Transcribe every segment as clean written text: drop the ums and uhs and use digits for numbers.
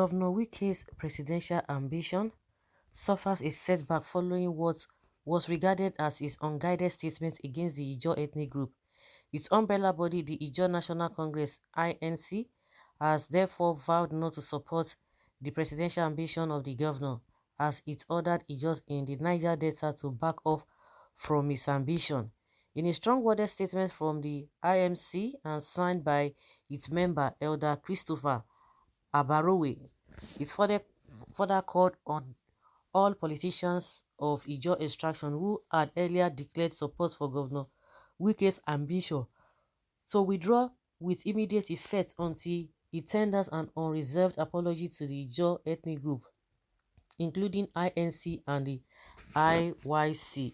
Governor Wike's presidential ambition suffers a setback following what was regarded as his unguided statement against the Ijaw ethnic group. Its umbrella body, the Ijaw National Congress (INC), has therefore vowed not to support the presidential ambition of the governor, as it ordered Ijaws in the Niger Delta to back off from his ambition. In a strong-worded statement from the IMC and signed by its member, Elder Christopher Abarowe, it further called on all politicians of Ijaw extraction who had earlier declared support for Governor Wike's ambition to withdraw with immediate effect until he tenders an unreserved apology to the Ijaw ethnic group, including INC and the IYC.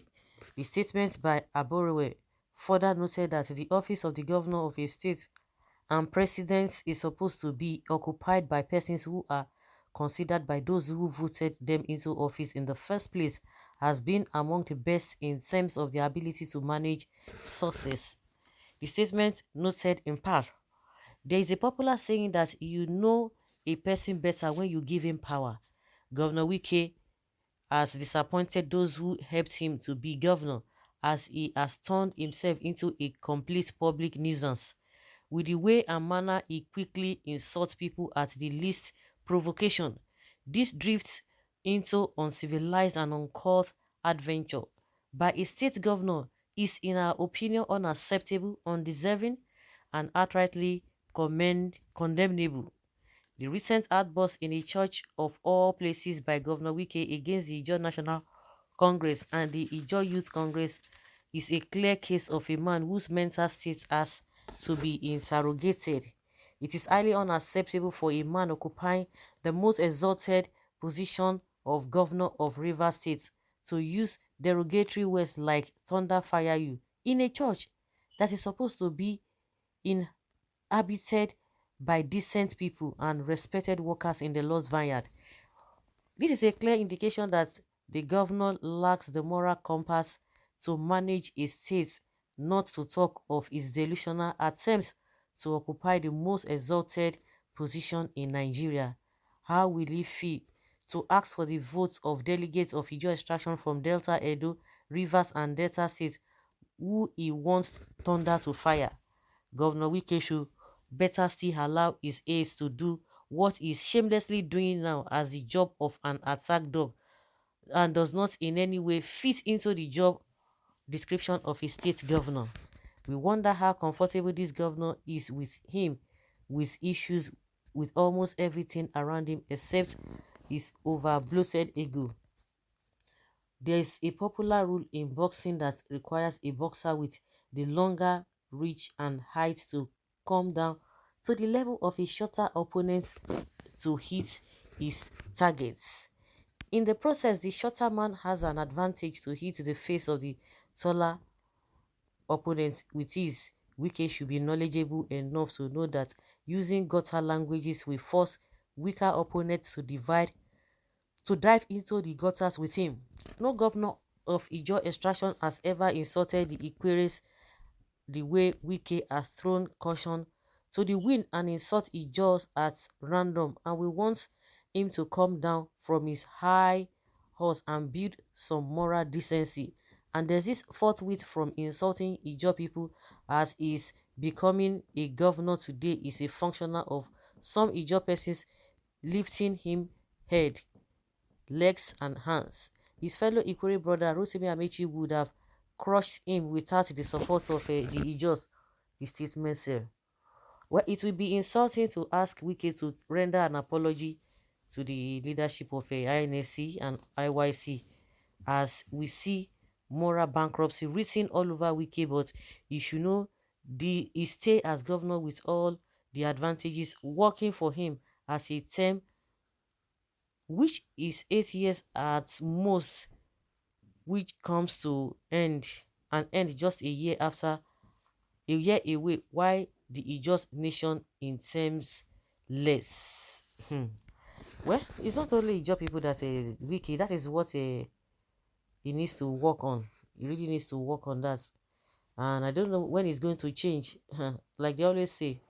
The statement by Aborowe further noted that the office of the governor of a state and president is supposed to be occupied by persons who are considered by those who voted them into office in the first place as being among the best in terms of their ability to manage sources. The statement noted in part, there is a popular saying that you know a person better when you give him power. Governor Wike has disappointed those who helped him to be governor, as he has turned himself into a complete public nuisance. With the way and manner he quickly insults people at the least provocation, this drifts into uncivilized and uncouth adventure by a state governor is in our opinion unacceptable, undeserving, and outrightly condemnable. The recent outburst in a church of all places by Governor Wike against the Ijaw National Congress and the Ijaw Youth Congress is a clear case of a man whose mental state has to be interrogated. It is highly unacceptable for a man occupying the most exalted position of governor of Rivers State to use derogatory words like thunder fire you in a church that is supposed to be inhabited by decent people and respected workers in the Lord's vineyard. This is a clear indication that the governor lacks the moral compass to manage a state, not to talk of his delusional attempts to occupy the most exalted position in Nigeria. How will he feel to ask for the votes of delegates of Ijaw extraction from Delta, Edo, Rivers and Delta states who he wants thunder to fire? Governor Wike should better still allow his aides to do what he is shamelessly doing now as the job of an attack dog and does not in any way fit into the job description of a state governor. We wonder how comfortable this governor is with him, with issues with almost everything around him except his over-bloated ego. There is a popular rule in boxing that requires a boxer with the longer reach and height to come down to the level of a shorter opponent to hit his targets. In the process, the shorter man has an advantage to hit the face of the taller opponent with ease. Wike should be knowledgeable enough to know that using gutter languages will force weaker opponents to dive into the gutters with him. No governor of Ijaw extraction has ever insulted the Ikweres the way Wike has thrown caution to the wind and insult Ijaws at random, and we want him to come down from his high horse and build some moral decency and desist forthwith from insulting Ijaw people, as is becoming a governor today is a functional of some Ijaw persons lifting him head, legs and hands. His fellow Ikwere brother Rotimi Amechi would have crushed him without the support of the Ijaws, the statement said. Well, it would be insulting to ask Wike to render an apology to the leadership of INSC and IYC, as we see moral bankruptcy written all over Wike, but you should know he stay as governor with all the advantages working for him as a term which is 8 years at most, which comes to end just a year away, while the Ijaw nation in terms less. Well, it's not only Ijaw people that Wiki, that is what he needs to work on. He really needs to work on that. And I don't know when it's going to change. Like they always say,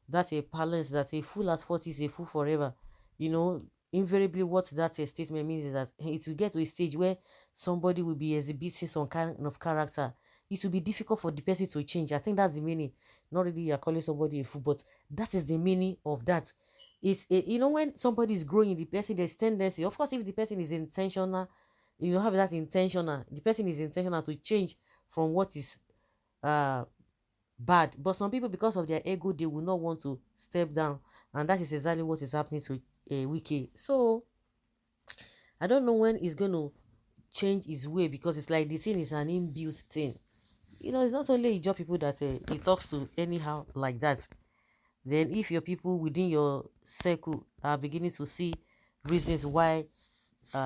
that's a balance, that a fool at 40 is a fool forever. you know, invariably what that statement means is that it will get to a stage where somebody will be exhibiting some kind of character. It will be difficult for the person to change. I think that's the meaning. Not really you're calling somebody a fool, but that is the meaning of that. You know, when somebody is growing, the person, there's tendency, of course, if the person is intentional, you know, have that intentional, the person is intentional to change from what is uh bad. But some people, because of their ego, they will not want to step down, and that is exactly what is happening to Wike. So I don't know when he's going to change his way, because it's like the thing is an inbuilt thing. You know, it's not only you job people that he talks to anyhow like that. Then if your people within your circle are beginning to see reasons why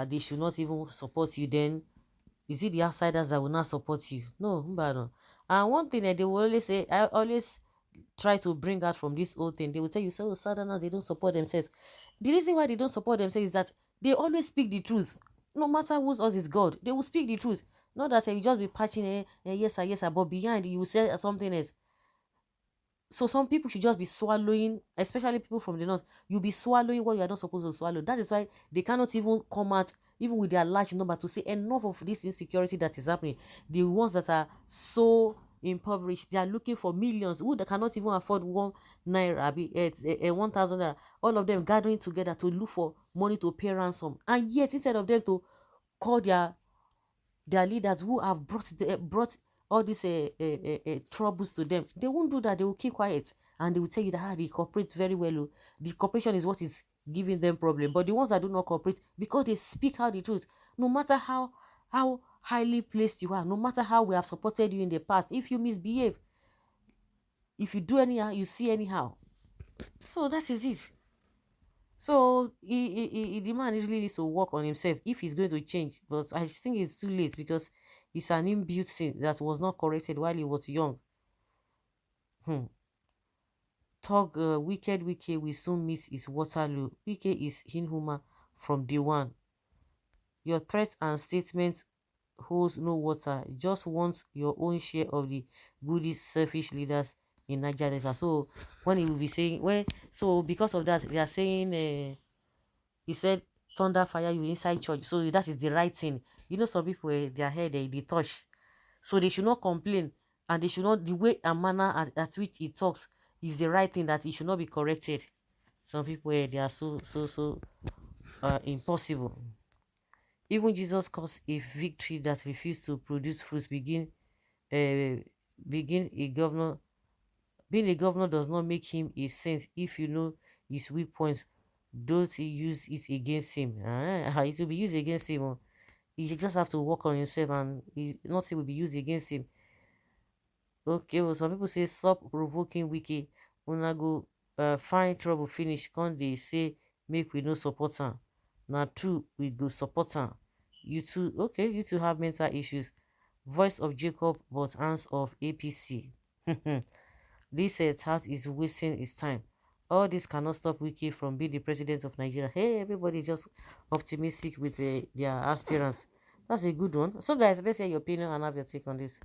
they should not even support you, then is it the outsiders that will not support you? No, no. And one thing that they will always say, I always try to bring out from this whole thing, they will tell you, so Southerners, they don't support themselves. The reason why they don't support themselves is that they always speak the truth. No matter whose us is God, they will speak the truth. Not that you just be patching, yes sir, but behind you will say something else. So some people should just be swallowing, especially people from the north. You'll be swallowing what you are not supposed to swallow. That is why they cannot even come out, even with their large number, to say enough of this insecurity that is happening. The ones that are so impoverished, they are looking for millions. Who that cannot even afford 1 naira, 1,000 naira. All of them gathering together to look for money to pay ransom. And yet, instead of them to call their leaders who have brought all these troubles to them, they won't do that. They will keep quiet, and they will tell you that they cooperate very well. Oh. The cooperation is what is giving them problem. But the ones that do not cooperate, because they speak out the truth, no matter how highly placed you are, no matter how we have supported you in the past, if you misbehave, if you do anyhow, you see anyhow. So that is it. So the man really needs to work on himself if he's going to change. But I think it's too late, because it's an inbuilt thing that was not corrected while he was young. Hmm. Talk wicked will soon miss his Waterloo. Wicked is inhuman from day one. Your threats and statements holds no water. Just want your own share of the goodies, selfish leaders in Niger Delta. So when he will be saying, when, so because of that, they are saying he said thunder fire you inside church, so that is the right thing. You know, some people their head they touch, so they should not complain, and they should not, the way and manner at which he talks is the right thing, that he should not be corrected. Some people they are so impossible. Even Jesus caused a victory that refused to produce fruits. Uh, begin a governor. Being a governor does not make him a saint. If you know his weak points, don't use it against him. It will be used against him. Oh. He just have to work on himself, and nothing will be used against him. Okay, well, some people say stop provoking Wiki. Una go find trouble finish. Can't they say make we no support am? Na true, we go support am. You two, okay, you two have mental issues. Voice of Jacob, but hands of APC. This task is wasting his time. All this cannot stop Wiki from being the president of Nigeria. Hey, everybody's just optimistic with their aspirants. That's a good one. So, guys, let's hear your opinion and have your take on this.